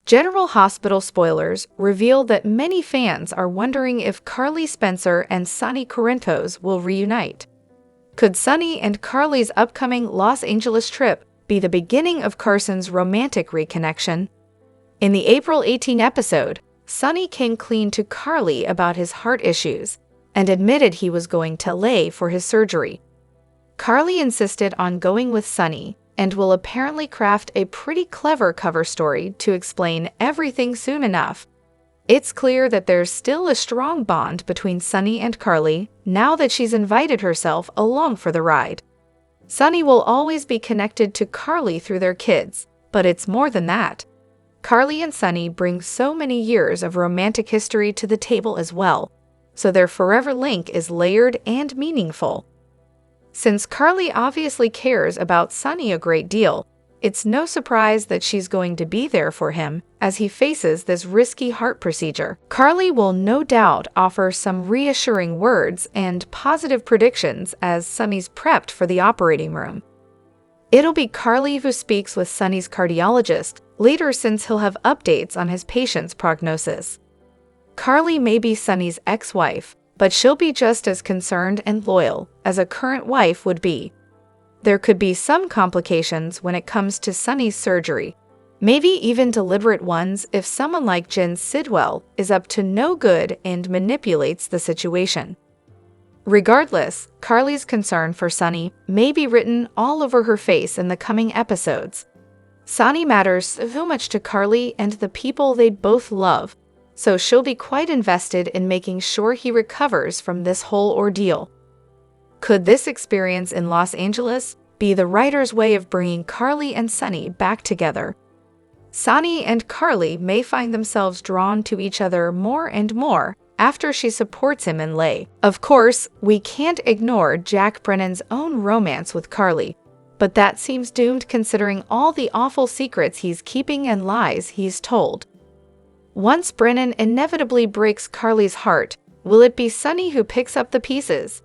General Hospital spoilers reveal that many fans are wondering if Carly Spencer and Sonny Corinthos will reunite. Could Sonny and Carly's upcoming Los Angeles trip be the beginning of Carson's romantic reconnection? In the April 18 episode, Sonny came clean to Carly about his heart issues and admitted he was going to LA for his surgery. Carly insisted on going with Sonny and will apparently craft a pretty clever cover story to explain everything soon enough. It's clear that there's still a strong bond between Sonny and Carly now that she's invited herself along for the ride. Sonny will always be connected to Carly through their kids, but it's more than that. Carly and Sonny bring so many years of romantic history to the table as well, so their forever link is layered and meaningful. Since Carly obviously cares about Sonny a great deal, it's no surprise that she's going to be there for him as he faces this risky heart procedure. Carly will no doubt offer some reassuring words and positive predictions as Sonny's prepped for the operating room. It'll be Carly who speaks with Sonny's cardiologist later since he'll have updates on his patient's prognosis. Carly may be Sonny's ex-wife, but she'll be just as concerned and loyal as a current wife would be. There could be some complications when it comes to Sonny's surgery, maybe even deliberate ones if someone like Jen Sidwell is up to no good and manipulates the situation. Regardless, Carly's concern for Sonny may be written all over her face in the coming episodes. Sonny matters so much to Carly and the people they both love, so she'll be quite invested in making sure he recovers from this whole ordeal. Could this experience in Los Angeles be the writer's way of bringing Carly and Sonny back together? Sonny and Carly may find themselves drawn to each other more and more after she supports him in LA. Of course, we can't ignore Jack Brennan's own romance with Carly, but that seems doomed considering all the awful secrets he's keeping and lies he's told. Once Brennan inevitably breaks Carly's heart, will it be Sonny who picks up the pieces?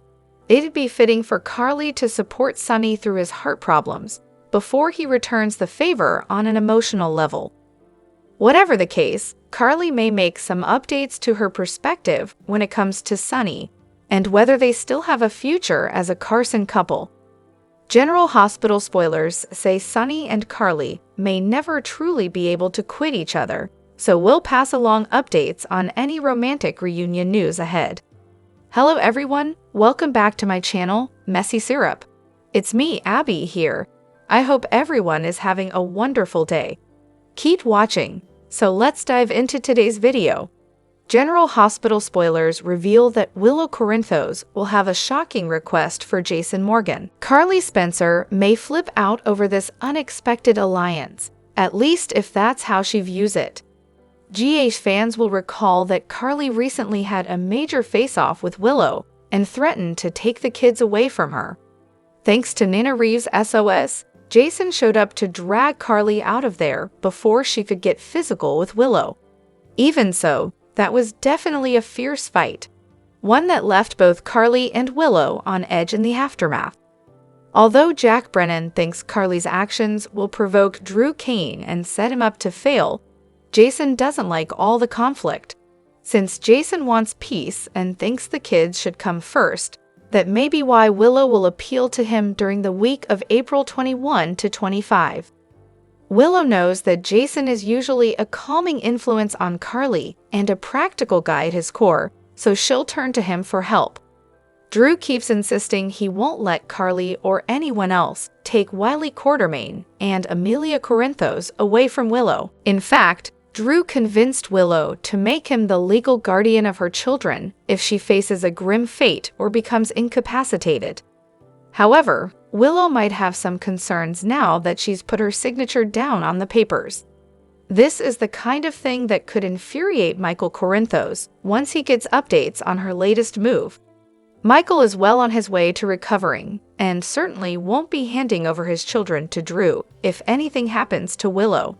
It'd be fitting for Carly to support Sonny through his heart problems before he returns the favor on an emotional level. Whatever the case, Carly may make some updates to her perspective when it comes to Sonny and whether they still have a future as a Carson couple. General Hospital spoilers say Sonny and Carly may never truly be able to quit each other, so we'll pass along updates on any romantic reunion news ahead. Hello everyone, welcome back to my channel, Messy Syrup. It's me, Abby, here. I hope everyone is having a wonderful day. Keep watching, so let's dive into today's video. General Hospital spoilers reveal that Willow Corinthos will have a shocking request for Jason Morgan. Carly Spencer may flip out over this unexpected alliance, at least if that's how she views it. GH fans will recall that Carly recently had a major face-off with Willow and threatened to take the kids away from her. Thanks to Nina Reeves' SOS, Jason showed up to drag Carly out of there before she could get physical with Willow. Even so, that was definitely a fierce fight, one that left both Carly and Willow on edge in the aftermath. Although Jack Brennan thinks Carly's actions will provoke Drew Kane and set him up to fail, Jason doesn't like all the conflict. Since Jason wants peace and thinks the kids should come first, that may be why Willow will appeal to him during the week of April 21 to 25. Willow knows that Jason is usually a calming influence on Carly and a practical guy at his core, so she'll turn to him for help. Drew keeps insisting he won't let Carly or anyone else take Wiley Quartermain and Amelia Corinthos away from Willow. In fact, Drew convinced Willow to make him the legal guardian of her children if she faces a grim fate or becomes incapacitated. However, Willow might have some concerns now that she's put her signature down on the papers. This is the kind of thing that could infuriate Michael Corinthos once he gets updates on her latest move. Michael is well on his way to recovering and certainly won't be handing over his children to Drew if anything happens to Willow.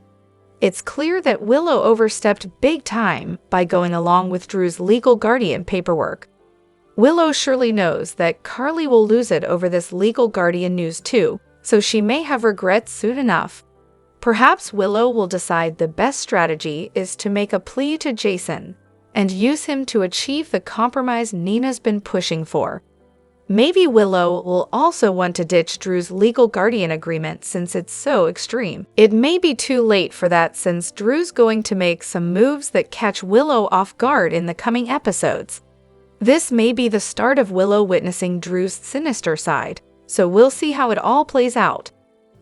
It's clear that Willow overstepped big time by going along with Drew's legal guardian paperwork. Willow surely knows that Carly will lose it over this legal guardian news too, so she may have regrets soon enough. Perhaps Willow will decide the best strategy is to make a plea to Jason and use him to achieve the compromise Nina's been pushing for. Maybe Willow will also want to ditch Drew's legal guardian agreement since it's so extreme. It may be too late for that since Drew's going to make some moves that catch Willow off guard in the coming episodes. This may be the start of Willow witnessing Drew's sinister side, so we'll see how it all plays out.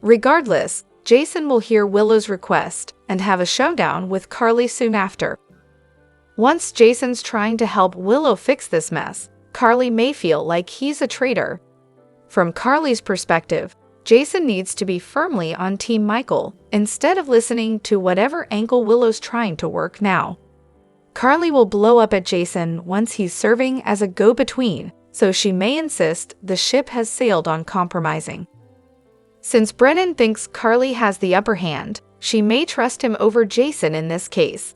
Regardless, Jason will hear Willow's request and have a showdown with Carly soon after. Once Jason's trying to help Willow fix this mess, Carly may feel like he's a traitor. From Carly's perspective, Jason needs to be firmly on Team Michael instead of listening to whatever angle Willow's trying to work now. Carly will blow up at Jason once he's serving as a go-between, so she may insist the ship has sailed on compromising. Since Brennan thinks Carly has the upper hand, she may trust him over Jason in this case.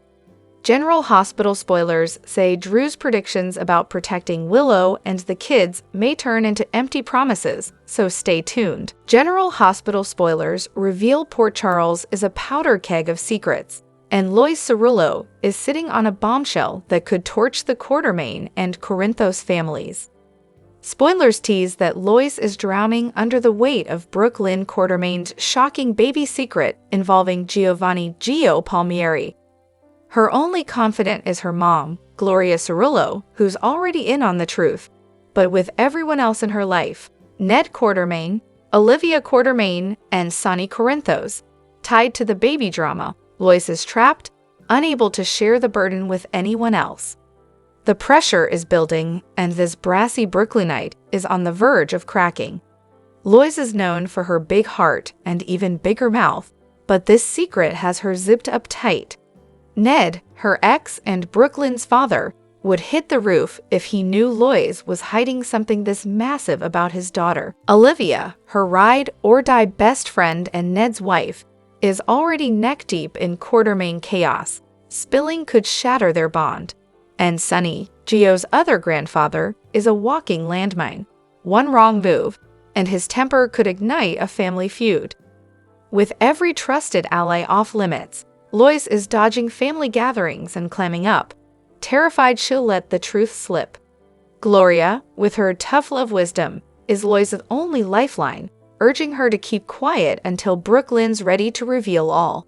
General Hospital spoilers say Drew's predictions about protecting Willow and the kids may turn into empty promises, so stay tuned. General Hospital spoilers reveal Port Charles is a powder keg of secrets, and Lois Cerullo is sitting on a bombshell that could torch the Quartermaine and Corinthos families. Spoilers tease that Lois is drowning under the weight of Brooklyn Quartermaine's shocking baby secret involving Giovanni Gio Palmieri. Her only confidant is her mom, Gloria Cerullo, who's already in on the truth. But with everyone else in her life, Ned Quartermaine, Olivia Quartermaine, and Sonny Corinthos, tied to the baby drama, Lois is trapped, unable to share the burden with anyone else. The pressure is building, and this brassy Brooklynite is on the verge of cracking. Lois is known for her big heart and even bigger mouth, but this secret has her zipped up tight. Ned, her ex and Brooklyn's father, would hit the roof if he knew Lois was hiding something this massive about his daughter. Olivia, her ride-or-die best friend and Ned's wife, is already neck-deep in Quartermaine chaos. Spilling could shatter their bond. And Sonny, Gio's other grandfather, is a walking landmine. One wrong move, and his temper could ignite a family feud. With every trusted ally off limits, Lois is dodging family gatherings and clamming up, terrified she'll let the truth slip. Gloria, with her tough love wisdom, is Lois's only lifeline, urging her to keep quiet until Brooklyn's ready to reveal all.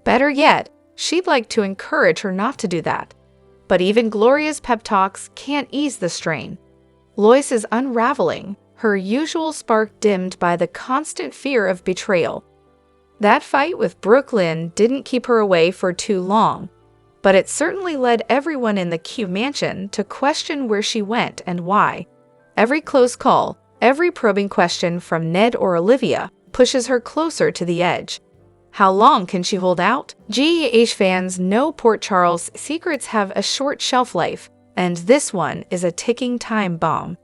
Better yet, she'd like to encourage her not to do that. But even Gloria's pep talks can't ease the strain. Lois is unraveling, her usual spark dimmed by the constant fear of betrayal. That fight with Brooklyn didn't keep her away for too long, but it certainly led everyone in the Q mansion to question where she went and why. Every close call, every probing question from Ned or Olivia pushes her closer to the edge. How long can she hold out? GEH fans know Port Charles secrets have a short shelf life, and this one is a ticking time bomb.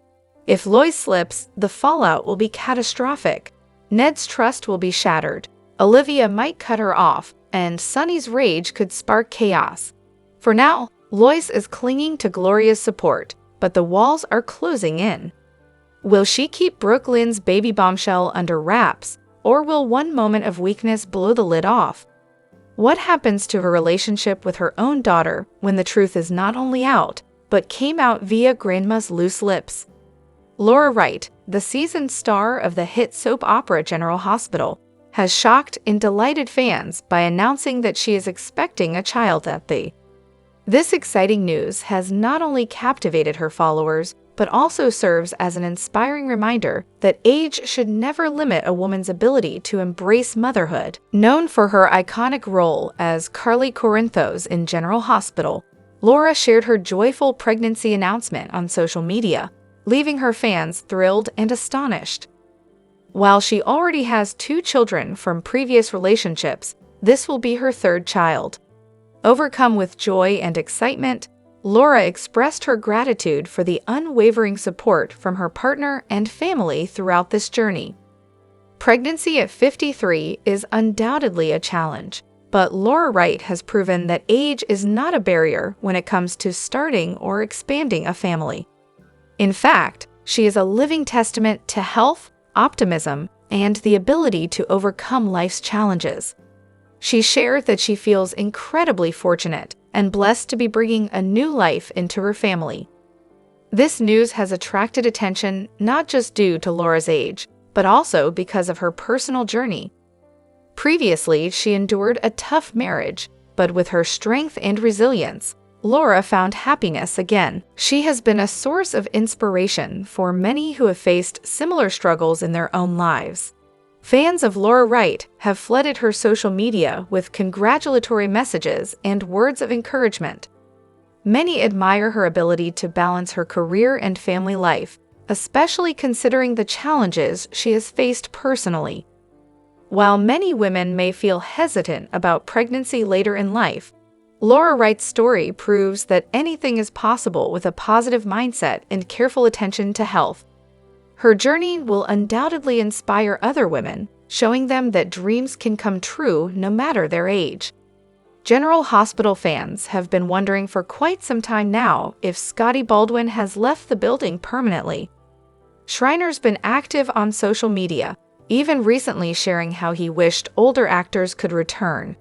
If Lois slips, the fallout will be catastrophic. Ned's trust will be shattered. Olivia might cut her off, and Sonny's rage could spark chaos. For now, Lois is clinging to Gloria's support, but the walls are closing in. Will she keep Brooklyn's baby bombshell under wraps, or will one moment of weakness blow the lid off? What happens to her relationship with her own daughter when the truth is not only out, but came out via Grandma's loose lips? Laura Wright, the seasoned star of the hit soap opera General Hospital, has shocked and delighted fans by announcing that she is expecting a child at the. This exciting news has not only captivated her followers, but also serves as an inspiring reminder that age should never limit a woman's ability to embrace motherhood. Known for her iconic role as Carly Corinthos in General Hospital, Laura shared her joyful pregnancy announcement on social media, leaving her fans thrilled and astonished. While she already has 2 children from previous relationships, this will be her 3rd child. Overcome with joy and excitement, Laura expressed her gratitude for the unwavering support from her partner and family throughout this journey. Pregnancy at 53 is undoubtedly a challenge, but Laura Wright has proven that age is not a barrier when it comes to starting or expanding a family. In fact, she is a living testament to health, optimism, and the ability to overcome life's challenges. She shared that she feels incredibly fortunate and blessed to be bringing a new life into her family. This news has attracted attention not just due to Laura's age, but also because of her personal journey. Previously, she endured a tough marriage, but with her strength and resilience, Laura found happiness again. She has been a source of inspiration for many who have faced similar struggles in their own lives. Fans of Laura Wright have flooded her social media with congratulatory messages and words of encouragement. Many admire her ability to balance her career and family life, especially considering the challenges she has faced personally. While many women may feel hesitant about pregnancy later in life, Laura Wright's story proves that anything is possible with a positive mindset and careful attention to health. Her journey will undoubtedly inspire other women, showing them that dreams can come true no matter their age. General Hospital fans have been wondering for quite some time now if Scotty Baldwin has left the building permanently. Schreiner's been active on social media, even recently sharing how he wished older actors could return.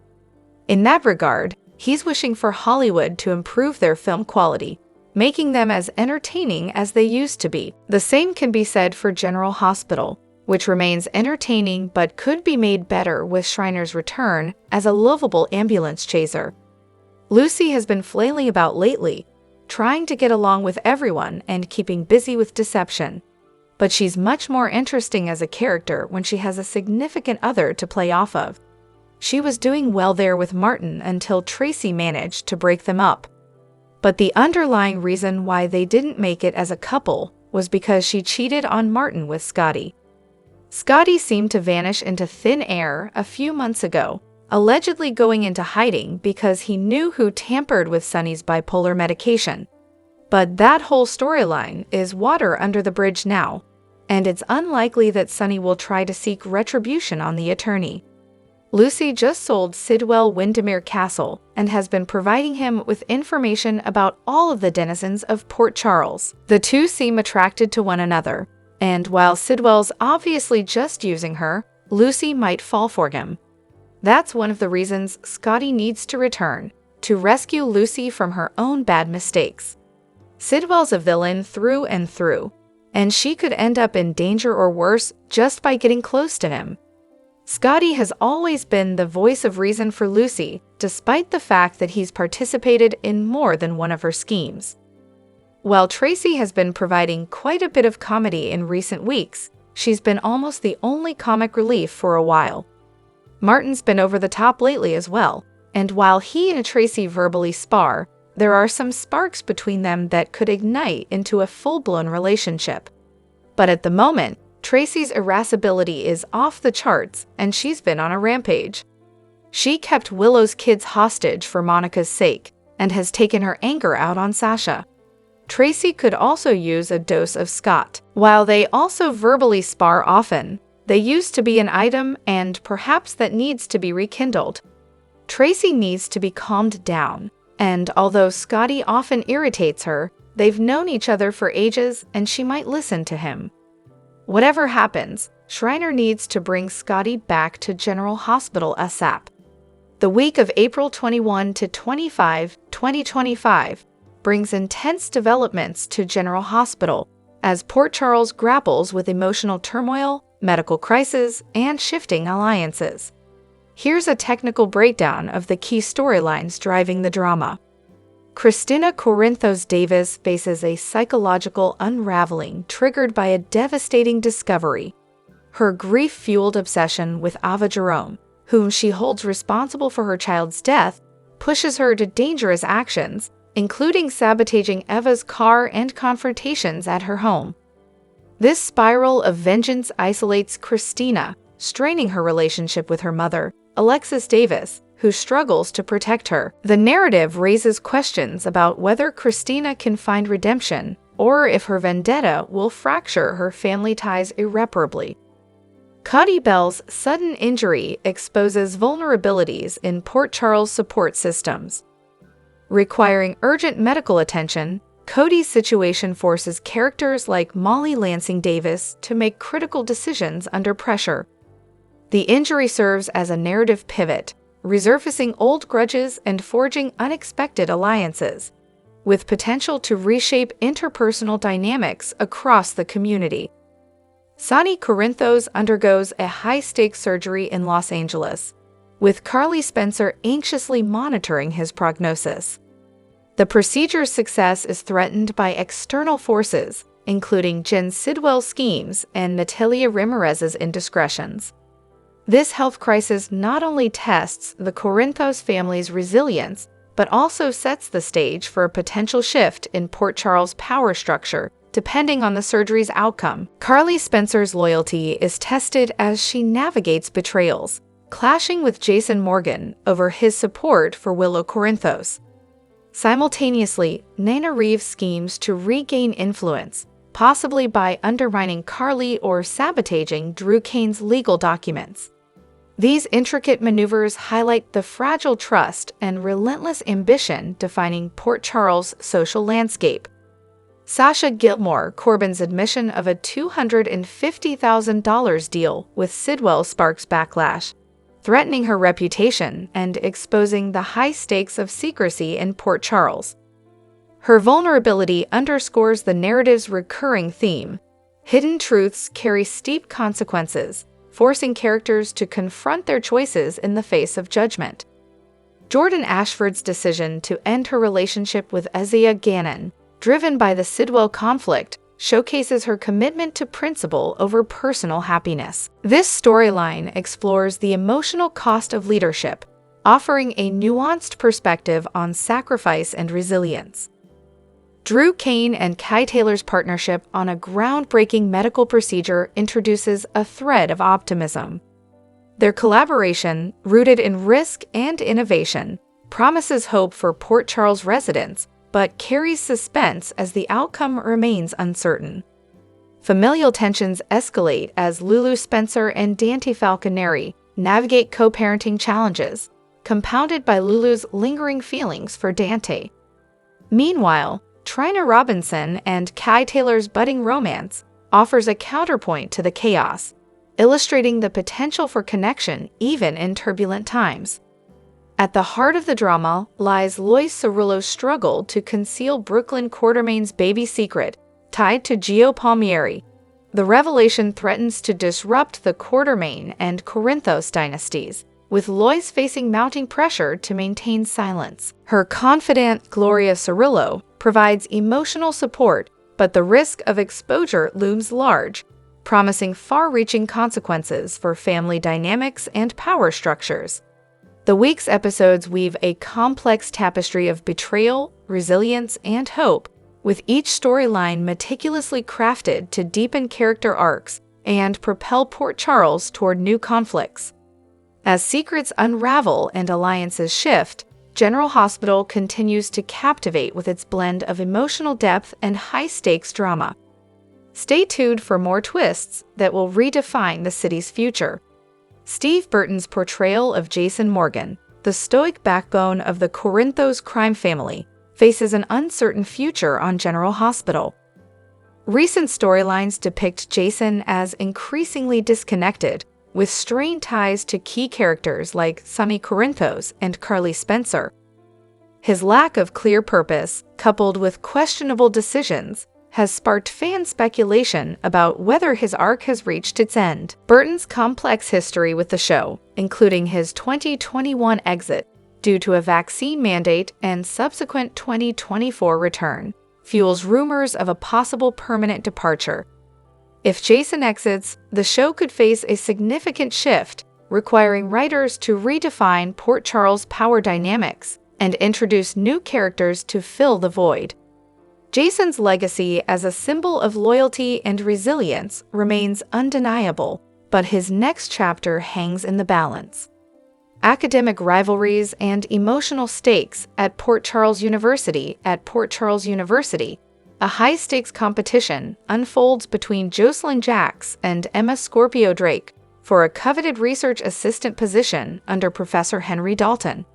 In that regard, he's wishing for Hollywood to improve their film quality, making them as entertaining as they used to be. The same can be said for General Hospital, which remains entertaining but could be made better with Schreiner's return as a lovable ambulance chaser. Lucy has been flailing about lately, trying to get along with everyone and keeping busy with deception. But she's much more interesting as a character when she has a significant other to play off of. She was doing well there with Martin until Tracy managed to break them up. But the underlying reason why they didn't make it as a couple was because she cheated on Martin with Scotty. Scotty seemed to vanish into thin air a few months ago, allegedly going into hiding because he knew who tampered with Sonny's bipolar medication. But that whole storyline is water under the bridge now, and it's unlikely that Sonny will try to seek retribution on the attorney. Lucy just sold Sidwell Windermere Castle and has been providing him with information about all of the denizens of Port Charles. The two seem attracted to one another, and while Sidwell's obviously just using her, Lucy might fall for him. That's one of the reasons Scotty needs to return, to rescue Lucy from her own bad mistakes. Sidwell's a villain through and through, and she could end up in danger or worse just by getting close to him. Scotty has always been the voice of reason for Lucy, despite the fact that he's participated in more than one of her schemes. While Tracy has been providing quite a bit of comedy in recent weeks, she's been almost the only comic relief for a while. Martin's been over the top lately as well, and while he and Tracy verbally spar, there are some sparks between them that could ignite into a full-blown relationship. But at the moment, Tracy's irascibility is off the charts, and she's been on a rampage. She kept Willow's kids hostage for Monica's sake, and has taken her anger out on Sasha. Tracy could also use a dose of Scott. While they also verbally spar often, they used to be an item and perhaps that needs to be rekindled. Tracy needs to be calmed down, and although Scotty often irritates her, they've known each other for ages and she might listen to him. Whatever happens, Schreiner needs to bring Scotty back to General Hospital ASAP. The week of April 21 to 25, 2025 brings intense developments to General Hospital as Port Charles grapples with emotional turmoil, medical crisis, and shifting alliances. Here's a technical breakdown of the key storylines driving the drama. Christina Corinthos Davis faces a psychological unraveling triggered by a devastating discovery. Her grief-fueled obsession with Ava Jerome, whom she holds responsible for her child's death, pushes her to dangerous actions, including sabotaging Eva's car and confrontations at her home. This spiral of vengeance isolates Christina, straining her relationship with her mother, Alexis Davis, who struggles to protect her. The narrative raises questions about whether Christina can find redemption or if her vendetta will fracture her family ties irreparably. Cody Bell's sudden injury exposes vulnerabilities in Port Charles support systems. Requiring urgent medical attention, Cody's situation forces characters like Molly Lansing Davis to make critical decisions under pressure. The injury serves as a narrative pivot, resurfacing old grudges and forging unexpected alliances, with potential to reshape interpersonal dynamics across the community. Sonny Corinthos undergoes a high-stakes surgery in Los Angeles, with Carly Spencer anxiously monitoring his prognosis. The procedure's success is threatened by external forces, including Jen Sidwell's schemes and Natalia Ramirez's indiscretions. This health crisis not only tests the Corinthos family's resilience, but also sets the stage for a potential shift in Port Charles' power structure, depending on the surgery's outcome. Carly Spencer's loyalty is tested as she navigates betrayals, clashing with Jason Morgan over his support for Willow Corinthos. Simultaneously, Nana Reeves schemes to regain influence, possibly by undermining Carly or sabotaging Drew Kane's legal documents. These intricate maneuvers highlight the fragile trust and relentless ambition defining Port Charles' social landscape. Sasha Gilmore Corbin's admission of a $250,000 deal with Sidwell sparks backlash, threatening her reputation and exposing the high stakes of secrecy in Port Charles. Her vulnerability underscores the narrative's recurring theme. Hidden truths carry steep consequences, forcing characters to confront their choices in the face of judgment. Jordan Ashford's decision to end her relationship with Isaiah Gannon, driven by the Sidwell conflict, showcases her commitment to principle over personal happiness. This storyline explores the emotional cost of leadership, offering a nuanced perspective on sacrifice and resilience. Drew Kane and Kai Taylor's partnership on a groundbreaking medical procedure introduces a thread of optimism. Their collaboration, rooted in risk and innovation, promises hope for Port Charles residents, but carries suspense as the outcome remains uncertain. Familial tensions escalate as Lulu Spencer and Dante Falconeri navigate co-parenting challenges, compounded by Lulu's lingering feelings for Dante. Meanwhile, Trina Robinson and Kai Taylor's budding romance offers a counterpoint to the chaos, illustrating the potential for connection even in turbulent times. At the heart of the drama lies Lois Cerullo's struggle to conceal Brooklyn Quartermain's baby secret, tied to Gio Palmieri. The revelation threatens to disrupt the Quartermain and Corinthos dynasties, with Lois facing mounting pressure to maintain silence. Her confidant Gloria Cerullo provides emotional support, but the risk of exposure looms large, promising far-reaching consequences for family dynamics and power structures. The week's episodes weave a complex tapestry of betrayal, resilience, and hope, with each storyline meticulously crafted to deepen character arcs and propel Port Charles toward new conflicts. As secrets unravel and alliances shift, General Hospital continues to captivate with its blend of emotional depth and high-stakes drama. Stay tuned for more twists that will redefine the city's future. Steve Burton's portrayal of Jason Morgan, the stoic backbone of the Corinthos crime family, faces an uncertain future on General Hospital. Recent storylines depict Jason as increasingly disconnected, with strained ties to key characters like Sonny Corinthos and Carly Spencer. His lack of clear purpose, coupled with questionable decisions, has sparked fan speculation about whether his arc has reached its end. Burton's complex history with the show, including his 2021 exit due to a vaccine mandate and subsequent 2024 return, fuels rumors of a possible permanent departure. If Jason exits, the show could face a significant shift, requiring writers to redefine Port Charles' power dynamics and introduce new characters to fill the void. Jason's legacy as a symbol of loyalty and resilience remains undeniable, but his next chapter hangs in the balance. Academic rivalries and emotional stakes at Port Charles University. A high-stakes competition unfolds between Jocelyn Jacks and Emma Scorpio Drake for a coveted research assistant position under Professor Henry Dalton.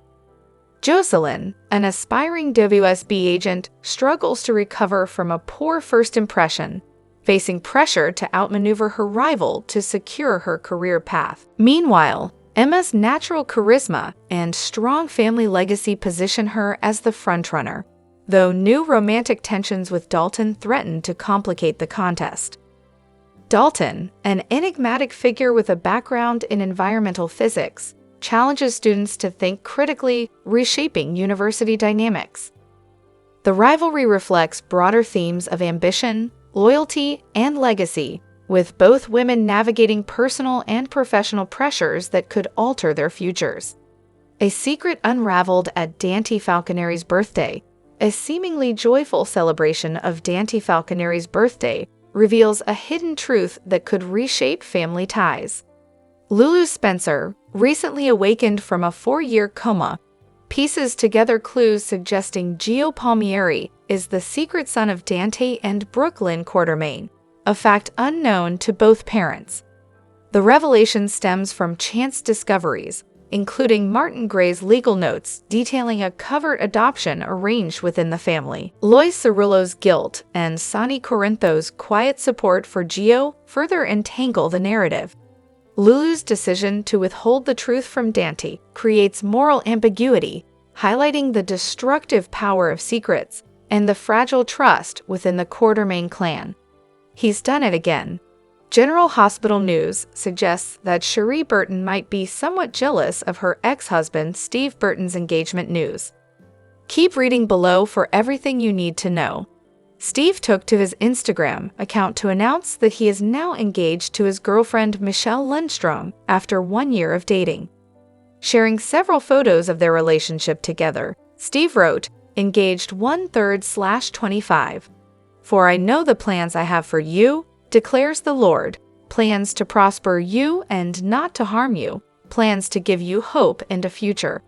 Jocelyn, an aspiring WSB agent, struggles to recover from a poor first impression, facing pressure to outmaneuver her rival to secure her career path. Meanwhile, Emma's natural charisma and strong family legacy position her as the frontrunner, though new romantic tensions with Dalton threaten to complicate the contest. Dalton, an enigmatic figure with a background in environmental physics, challenges students to think critically, reshaping university dynamics. The rivalry reflects broader themes of ambition, loyalty, and legacy, with both women navigating personal and professional pressures that could alter their futures. A secret unraveled at Dante Falconeri's birthday. A seemingly joyful celebration of Dante Falconeri's birthday reveals a hidden truth that could reshape family ties. Lulu Spencer, recently awakened from a 4-year coma, pieces together clues suggesting Gio Palmieri is the secret son of Dante and Brooklyn Quartermain, a fact unknown to both parents. The revelation stems from chance discoveries, including Martin Gray's legal notes detailing a covert adoption arranged within the family. Lois Cirillo's guilt and Sonny Corinthos' quiet support for Gio further entangle the narrative. Lulu's decision to withhold the truth from Dante creates moral ambiguity, highlighting the destructive power of secrets and the fragile trust within the Quartermain clan. He's done it again. General Hospital News suggests that Cherie Burton might be somewhat jealous of her ex-husband Steve Burton's engagement news. Keep reading below for everything you need to know. Steve took to his Instagram account to announce that he is now engaged to his girlfriend Michelle Lundstrom after 1 year of dating. Sharing several photos of their relationship together, Steve wrote, "Engaged 1/3/25. For I know the plans I have for you, declares the Lord, plans to prosper you and not to harm you, plans to give you hope and a future."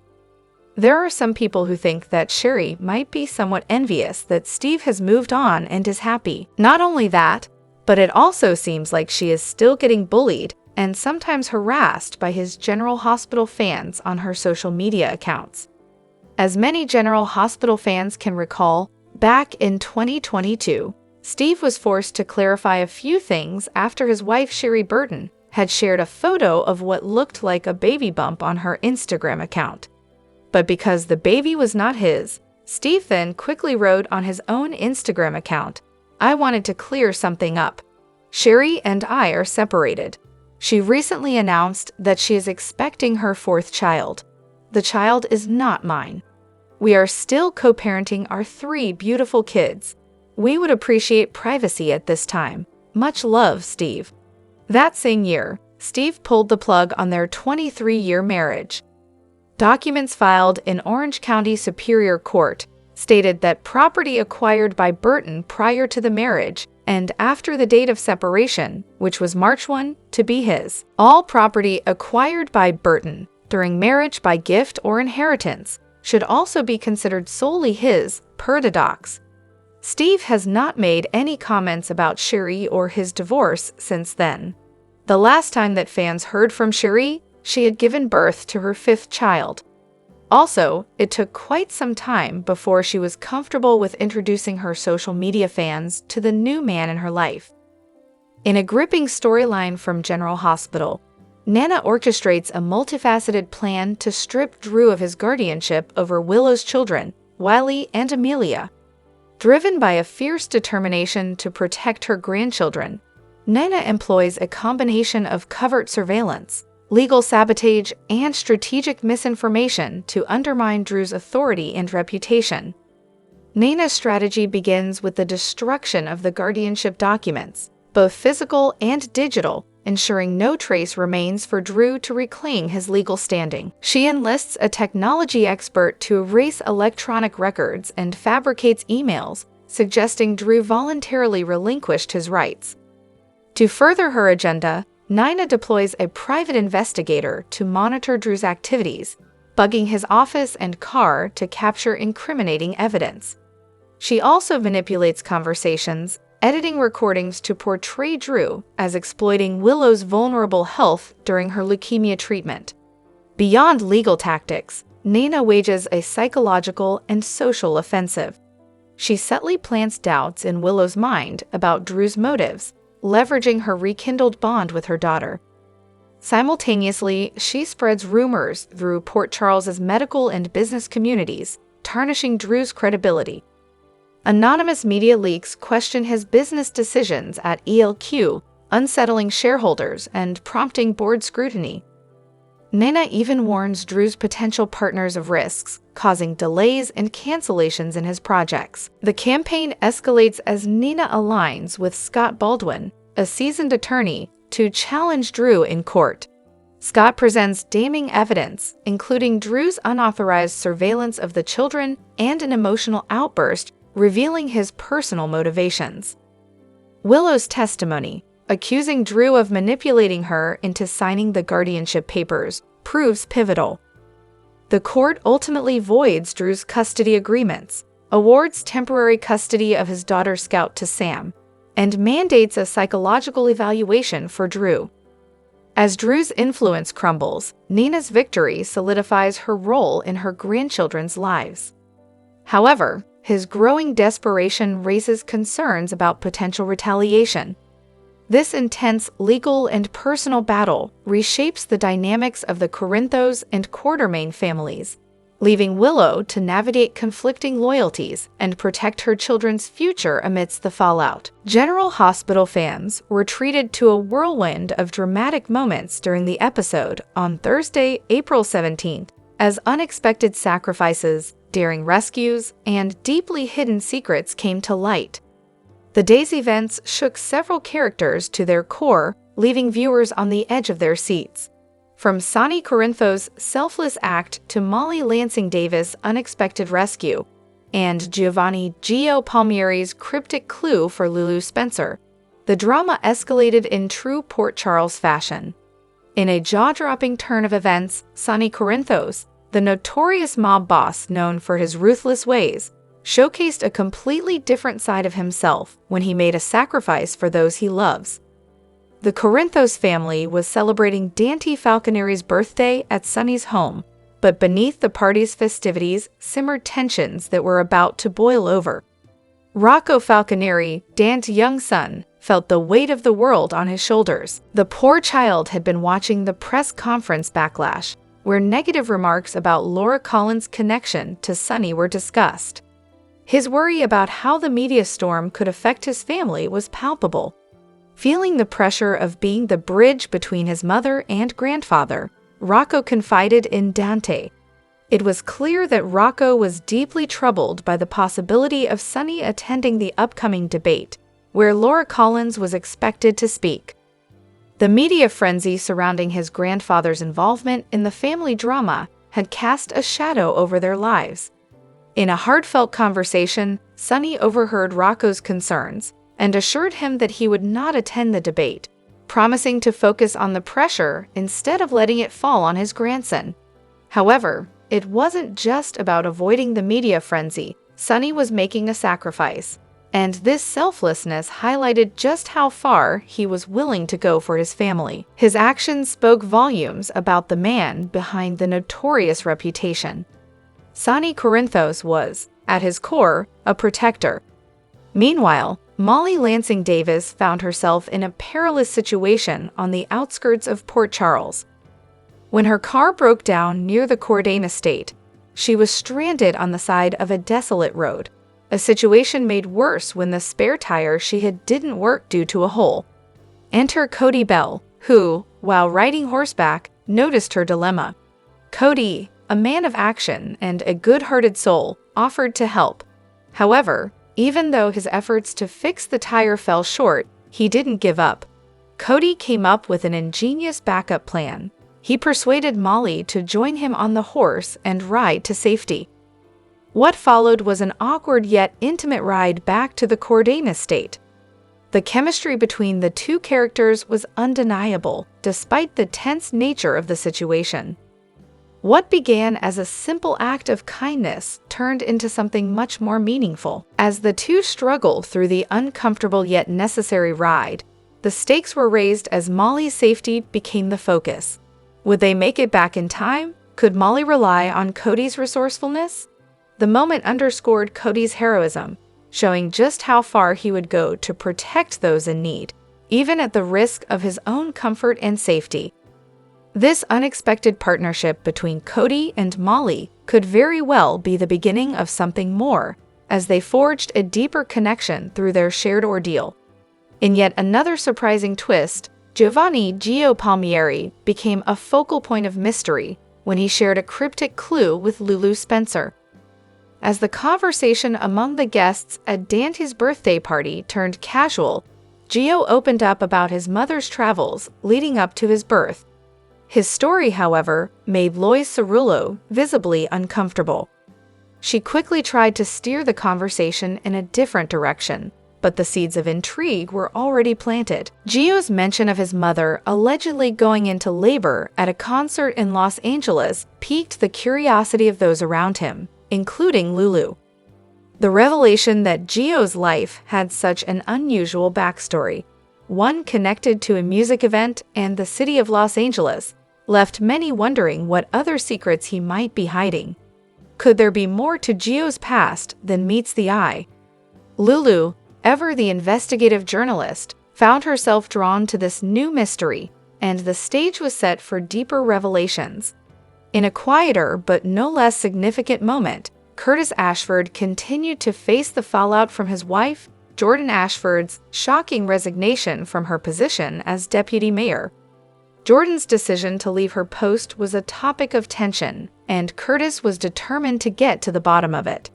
There are some people who think that Cherie might be somewhat envious that Steve has moved on and is happy. Not only that, but it also seems like she is still getting bullied and sometimes harassed by his General Hospital fans on her social media accounts. As many General Hospital fans can recall, back in 2022, Steve was forced to clarify a few things after his wife Cherie Burton had shared a photo of what looked like a baby bump on her Instagram account. But because the baby was not his, Steve then quickly wrote on his own Instagram account, "I wanted to clear something up. Cherie and I are separated." She recently announced that she is expecting her 4th child. "The child is not mine. We are still co-parenting our 3 beautiful kids. We would appreciate privacy at this time. Much love, Steve." That same year, Steve pulled the plug on their 23-year marriage. Documents filed in Orange County Superior Court stated that property acquired by Burton prior to the marriage and after the date of separation, which was March 1, to be his. All property acquired by Burton during marriage by gift or inheritance should also be considered solely his, per the docs. Steve has not made any comments about Cherie or his divorce since then. The last time that fans heard from Cherie, she had given birth to her 5th child. Also, it took quite some time before she was comfortable with introducing her social media fans to the new man in her life. In a gripping storyline from General Hospital, Nana orchestrates a multifaceted plan to strip Drew of his guardianship over Willow's children, Wiley and Amelia. Driven by a fierce determination to protect her grandchildren, Nana employs a combination of covert surveillance, legal sabotage, and strategic misinformation to undermine Drew's authority and reputation. Nana's strategy begins with the destruction of the guardianship documents, both physical and digital, ensuring no trace remains for Drew to reclaim his legal standing. She enlists a technology expert to erase electronic records and fabricates emails, suggesting Drew voluntarily relinquished his rights. To further her agenda, Nina deploys a private investigator to monitor Drew's activities, bugging his office and car to capture incriminating evidence. She also manipulates conversations, editing recordings to portray Drew as exploiting Willow's vulnerable health during her leukemia treatment. Beyond legal tactics, Nina wages a psychological and social offensive. She subtly plants doubts in Willow's mind about Drew's motives, leveraging her rekindled bond with her daughter. Simultaneously, she spreads rumors through Port Charles's medical and business communities, tarnishing Drew's credibility. Anonymous media leaks question his business decisions at ELQ, unsettling shareholders and prompting board scrutiny. Nina even warns Drew's potential partners of risks, causing delays and cancellations in his projects. The campaign escalates as Nina aligns with Scott Baldwin, a seasoned attorney, to challenge Drew in court. Scott presents damning evidence, including Drew's unauthorized surveillance of the children and an emotional outburst revealing his personal motivations. Willow's testimony, accusing Drew of manipulating her into signing the guardianship papers, proves pivotal. The court ultimately voids Drew's custody agreements, awards temporary custody of his daughter Scout to Sam, and mandates a psychological evaluation for Drew. As Drew's influence crumbles, Nina's victory solidifies her role in her grandchildren's lives. However, his growing desperation raises concerns about potential retaliation. This intense legal and personal battle reshapes the dynamics of the Corinthos and Quartermain families, leaving Willow to navigate conflicting loyalties and protect her children's future amidst the fallout. General Hospital fans were treated to a whirlwind of dramatic moments during the episode on Thursday, April 17th, as unexpected sacrifices, daring rescues, and deeply hidden secrets came to light. The day's events shook several characters to their core, leaving viewers on the edge of their seats. From Sonny Corinthos' selfless act to Molly Lansing Davis' unexpected rescue, and Giovanni Gio Palmieri's cryptic clue for Lulu Spencer, the drama escalated in true Port Charles fashion. In a jaw-dropping turn of events, Sonny Corinthos, the notorious mob boss known for his ruthless ways, showcased a completely different side of himself when he made a sacrifice for those he loves. The Corinthos family was celebrating Dante Falconeri's birthday at Sonny's home, but beneath the party's festivities simmered tensions that were about to boil over. Rocco Falconeri, Dante's young son, felt the weight of the world on his shoulders. The poor child had been watching the press conference backlash, where negative remarks about Laura Collins' connection to Sonny were discussed. His worry about how the media storm could affect his family was palpable. Feeling the pressure of being the bridge between his mother and grandfather, Rocco confided in Dante. It was clear that Rocco was deeply troubled by the possibility of Sonny attending the upcoming debate, where Laura Collins was expected to speak. The media frenzy surrounding his grandfather's involvement in the family drama had cast a shadow over their lives. In a heartfelt conversation, Sonny overheard Rocco's concerns and assured him that he would not attend the debate, promising to focus on the pressure instead of letting it fall on his grandson. However, it wasn't just about avoiding the media frenzy. Sonny was making a sacrifice, and this selflessness highlighted just how far he was willing to go for his family. His actions spoke volumes about the man behind the notorious reputation. Sonny Corinthos was, at his core, a protector. Meanwhile, Molly Lansing Davis found herself in a perilous situation on the outskirts of Port Charles. When her car broke down near the Cordain estate, she was stranded on the side of a desolate road, a situation made worse when the spare tire she had didn't work due to a hole. Enter Cody Bell, who, while riding horseback, noticed her dilemma. Cody, a man of action and a good-hearted soul, offered to help. However, even though his efforts to fix the tire fell short, he didn't give up. Cody came up with an ingenious backup plan. He persuaded Molly to join him on the horse and ride to safety. What followed was an awkward yet intimate ride back to the Cordain estate. The chemistry between the two characters was undeniable, despite the tense nature of the situation. What began as a simple act of kindness turned into something much more meaningful. As the two struggled through the uncomfortable yet necessary ride, the stakes were raised as Molly's safety became the focus. Would they make it back in time? Could Molly rely on Cody's resourcefulness? The moment underscored Cody's heroism, showing just how far he would go to protect those in need, even at the risk of his own comfort and safety. This unexpected partnership between Cody and Molly could very well be the beginning of something more, as they forged a deeper connection through their shared ordeal. In yet another surprising twist, Giovanni Gio Palmieri became a focal point of mystery when he shared a cryptic clue with Lulu Spencer. As the conversation among the guests at Dante's birthday party turned casual, Gio opened up about his mother's travels leading up to his birth. His story, however, made Lois Cerullo visibly uncomfortable. She quickly tried to steer the conversation in a different direction, but the seeds of intrigue were already planted. Gio's mention of his mother allegedly going into labor at a concert in Los Angeles piqued the curiosity of those around him, including Lulu. The revelation that Gio's life had such an unusual backstory, one connected to a music event and the city of Los Angeles, left many wondering what other secrets he might be hiding. Could there be more to Gio's past than meets the eye? Lulu, ever the investigative journalist, found herself drawn to this new mystery, and the stage was set for deeper revelations. In a quieter but no less significant moment, Curtis Ashford continued to face the fallout from his wife, Jordan Ashford's shocking resignation from her position as deputy mayor. Jordan's decision to leave her post was a topic of tension, and Curtis was determined to get to the bottom of it.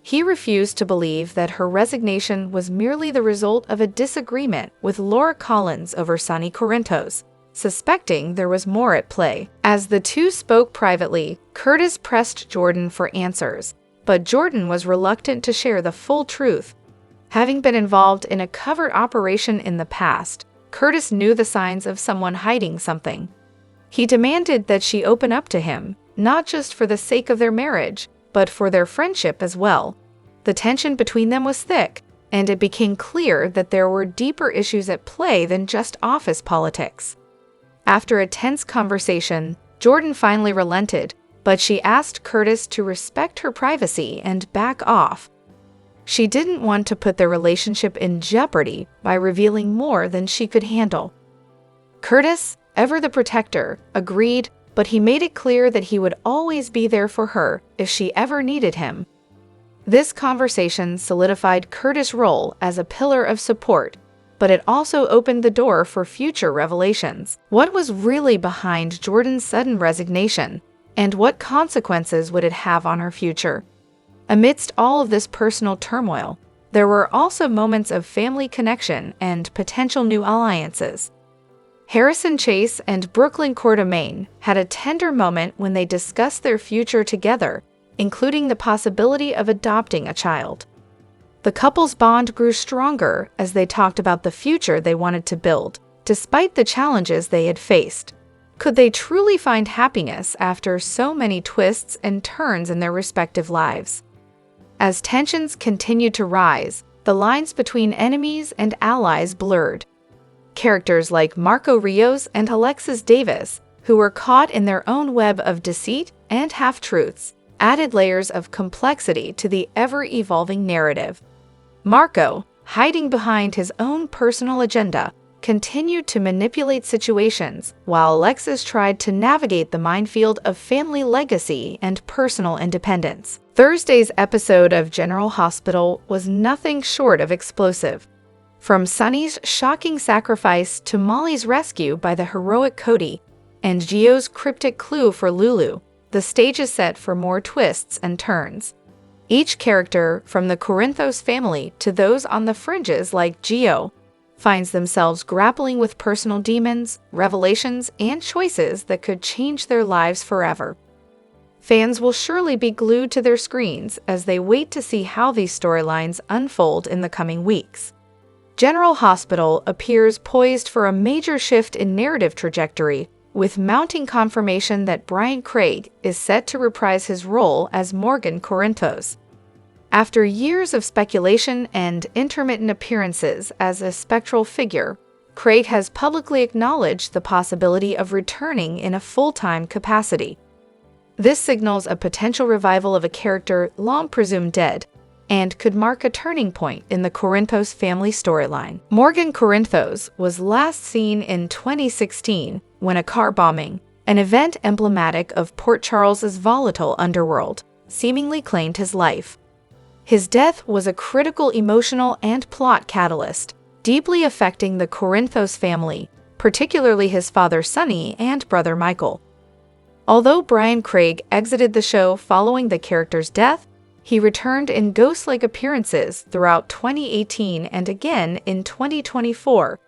He refused to believe that her resignation was merely the result of a disagreement with Laura Collins over Sonny Corinthos, suspecting there was more at play. As the two spoke privately, Curtis pressed Jordan for answers, but Jordan was reluctant to share the full truth. Having been involved in a covert operation in the past, Curtis knew the signs of someone hiding something. He demanded that she open up to him, not just for the sake of their marriage, but for their friendship as well. The tension between them was thick, and it became clear that there were deeper issues at play than just office politics. After a tense conversation, Jordan finally relented, but she asked Curtis to respect her privacy and back off. She didn't want to put their relationship in jeopardy by revealing more than she could handle. Curtis, ever the protector, agreed, but he made it clear that he would always be there for her if she ever needed him. This conversation solidified Curtis' role as a pillar of support, but it also opened the door for future revelations. What was really behind Jordan's sudden resignation, and what consequences would it have on her future? Amidst all of this personal turmoil, there were also moments of family connection and potential new alliances. Harrison Chase and Brooklyn Quartermain had a tender moment when they discussed their future together, including the possibility of adopting a child. The couple's bond grew stronger as they talked about the future they wanted to build, despite the challenges they had faced. Could they truly find happiness after so many twists and turns in their respective lives? As tensions continued to rise, the lines between enemies and allies blurred. Characters like Marco Rios and Alexis Davis, who were caught in their own web of deceit and half-truths, added layers of complexity to the ever-evolving narrative. Marco, hiding behind his own personal agenda, continued to manipulate situations, while Alexis tried to navigate the minefield of family legacy and personal independence. Thursday's episode of General Hospital was nothing short of explosive. From Sonny's shocking sacrifice to Molly's rescue by the heroic Cody, and Gio's cryptic clue for Lulu, the stage is set for more twists and turns. Each character, from the Corinthos family to those on the fringes like Gio, finds themselves grappling with personal demons, revelations, and choices that could change their lives forever. Fans will surely be glued to their screens as they wait to see how these storylines unfold in the coming weeks. General Hospital appears poised for a major shift in narrative trajectory, with mounting confirmation that Brian Craig is set to reprise his role as Morgan Corinthos. After years of speculation and intermittent appearances as a spectral figure, Craig has publicly acknowledged the possibility of returning in a full-time capacity. This signals a potential revival of a character long presumed dead, and could mark a turning point in the Corinthos family storyline. Morgan Corinthos was last seen in 2016 when a car bombing, An event emblematic of Port Charles's volatile underworld seemingly claimed his life. His death was a critical emotional and plot catalyst, deeply affecting the Corinthos family, particularly his father Sonny and brother Michael. Although Brian Craig exited the show following the character's death, he returned in ghost-like appearances throughout 2018 and again in 2024,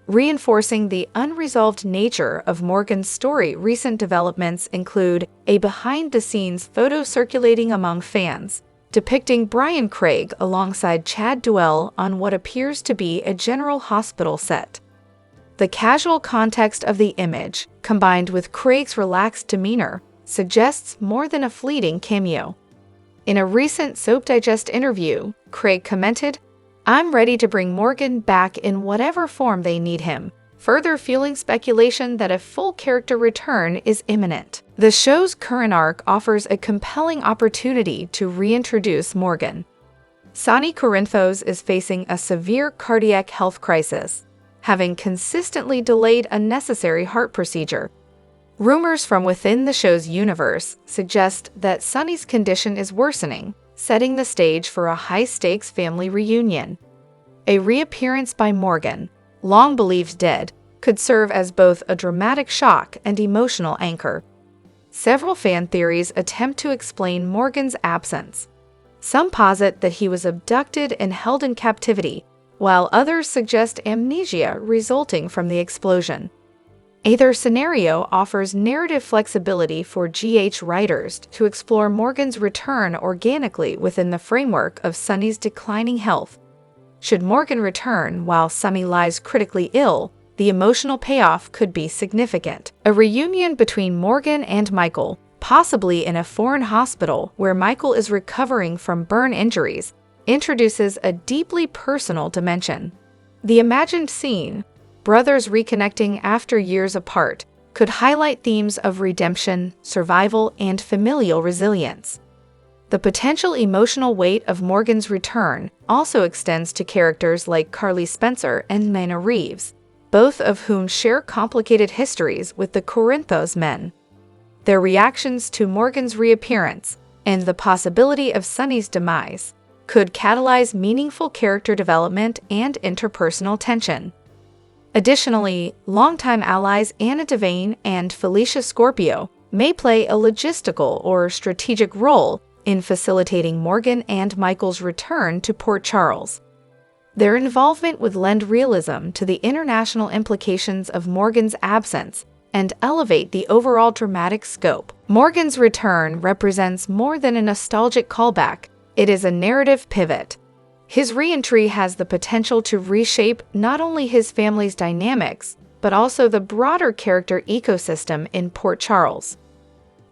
reinforcing the unresolved nature of Morgan's story. Recent developments include a behind-the-scenes photo circulating among fans, depicting Brian Craig alongside Chad Duell on what appears to be a General Hospital set. The casual context of the image, combined with Craig's relaxed demeanor, suggests more than a fleeting cameo. In a recent Soap Digest interview, Craig commented, "I'm ready to bring Morgan back in whatever form they need him," further fueling speculation that a full character return is imminent. The show's current arc offers a compelling opportunity to reintroduce Morgan. Sonny Corinthos is facing a severe cardiac health crisis, having consistently delayed a necessary heart procedure. Rumors from within the show's universe suggest that Sonny's condition is worsening, setting the stage for a high-stakes family reunion. A reappearance by Morgan, long believed dead, could serve as both a dramatic shock and emotional anchor. Several fan theories attempt to explain Morgan's absence. Some posit that he was abducted and held in captivity, while others suggest amnesia resulting from the explosion. Either scenario offers narrative flexibility for GH writers to explore Morgan's return organically within the framework of Sonny's declining health. Should Morgan return while Sonny lies critically ill, the emotional payoff could be significant. A reunion between Morgan and Michael, possibly in a foreign hospital where Michael is recovering from burn injuries, introduces a deeply personal dimension. The imagined scene, brothers reconnecting after years apart, could highlight themes of redemption, survival, and familial resilience. The potential emotional weight of Morgan's return also extends to characters like Carly Spencer and Nina Reeves, both of whom share complicated histories with the Corinthos men. Their reactions to Morgan's reappearance and the possibility of Sonny's demise could catalyze meaningful character development and interpersonal tension. Additionally, longtime allies Anna Devane and Felicia Scorpio may play a logistical or strategic role in facilitating Morgan and Michael's return to Port Charles. Their involvement would lend realism to the international implications of Morgan's absence and elevate the overall dramatic scope. Morgan's return represents more than a nostalgic callback. It is a narrative pivot. His re-entry has the potential to reshape not only his family's dynamics, but also the broader character ecosystem in Port Charles.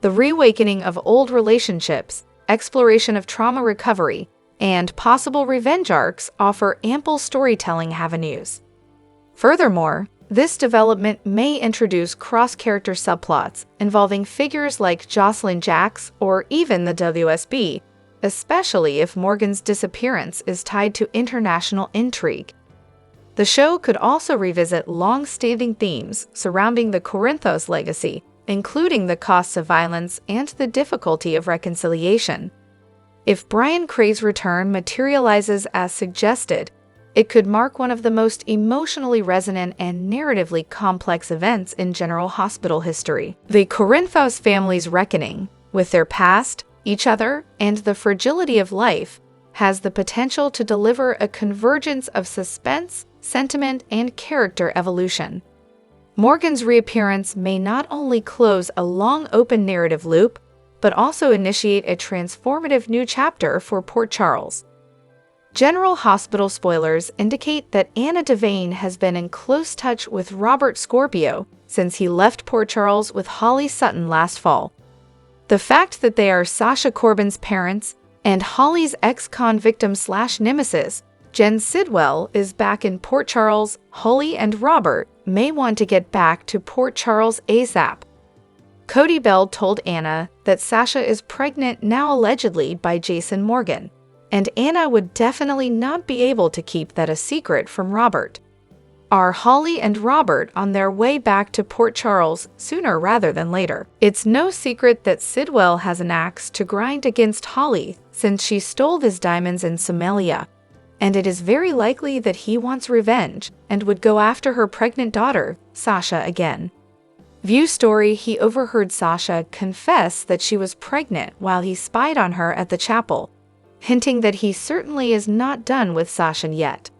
The reawakening of old relationships, exploration of trauma recovery, and possible revenge arcs offer ample storytelling avenues. Furthermore, this development may introduce cross-character subplots involving figures like Jocelyn Jacks or even the WSB, especially if Morgan's disappearance is tied to international intrigue. The show could also revisit long-standing themes surrounding the Corinthos legacy, including the costs of violence and the difficulty of reconciliation. If Brian Craig's return materializes as suggested, it could mark one of the most emotionally resonant and narratively complex events in General Hospital history. The Corinthos family's reckoning with their past, each other, and the fragility of life has the potential to deliver a convergence of suspense, sentiment, and character evolution. Morgan's reappearance may not only close a long open narrative loop, but also initiate a transformative new chapter for Port Charles. General Hospital spoilers indicate that Anna Devane has been in close touch with Robert Scorpio since he left Port Charles with Holly Sutton last fall. The fact that they are Sasha Corbin's parents and Holly's ex-con victim/nemesis, Jen Sidwell, is back in Port Charles. Holly and Robert may want to get back to Port Charles ASAP. Cody Bell told Anna that Sasha is pregnant now allegedly by Jason Morgan, and Anna would definitely not be able to keep that a secret from Robert. Are Holly and Robert on their way back to Port Charles sooner rather than later? It's no secret that Sidwell has an axe to grind against Holly since she stole his diamonds in Somalia, and it is very likely that he wants revenge and would go after her pregnant daughter, Sasha, again. View story: he overheard Sasha confess that she was pregnant while he spied on her at the chapel, hinting that he certainly is not done with Sasha yet.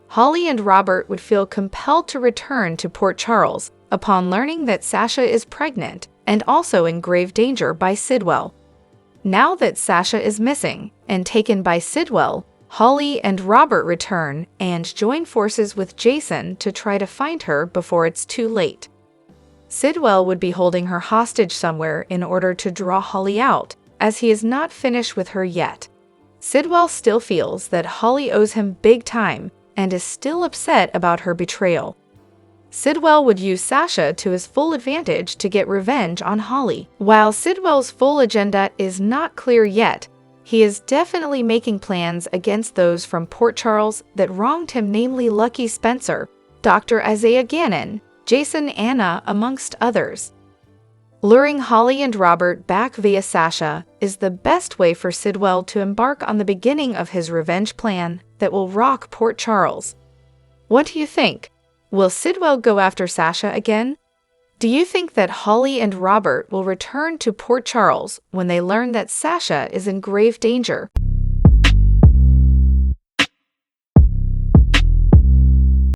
Holly and Robert would feel compelled to return to Port Charles upon learning that Sasha is pregnant and also in grave danger by Sidwell. Now that Sasha is missing and taken by Sidwell, Holly and Robert return and join forces with Jason to try to find her before it's too late. Sidwell would be holding her hostage somewhere in order to draw Holly out, as he is not finished with her yet. Sidwell still feels that Holly owes him big time and is still upset about her betrayal. Sidwell would use Sasha to his full advantage to get revenge on Holly. While Sidwell's full agenda is not clear yet, he is definitely making plans against those from Port Charles that wronged him, namely Lucky Spencer, Dr. Isaiah Gannon, Jason, Anna, amongst others. Luring Holly and Robert back via Sasha is the best way for Sidwell to embark on the beginning of his revenge plan that will rock Port Charles. What do you think? Will Sidwell go after Sasha again? Do you think that Holly and Robert will return to Port Charles when they learn that Sasha is in grave danger?